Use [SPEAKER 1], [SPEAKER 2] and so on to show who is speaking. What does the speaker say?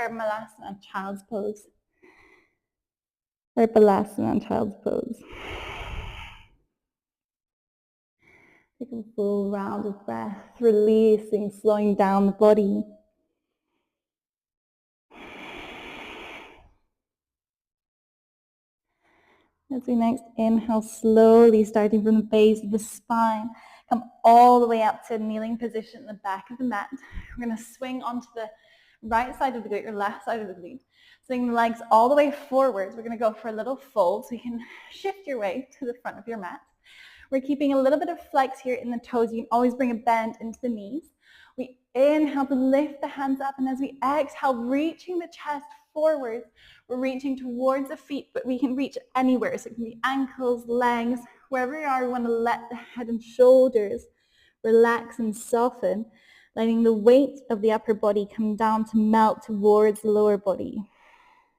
[SPEAKER 1] Paramalasana, child's pose. Or Balasana, child's pose. Take a full round of breath, releasing, slowing down the body. As we next inhale, slowly starting from the base of the spine, come all the way up to a kneeling position in the back of the mat. We're going to swing onto the right side of the glute or left side of the glute. Swing the legs all the way forwards. We're going to go for a little fold, so you can shift your way to the front of your mat. We're keeping a little bit of flex here in the toes. You can always bring a bend into the knees. We inhale to lift the hands up, and as we exhale, reaching the chest forwards, we're reaching towards the feet, but we can reach anywhere. So it can be ankles, legs, wherever you are. We want to let the head and shoulders relax and soften, letting the weight of the upper body come down to melt towards the lower body.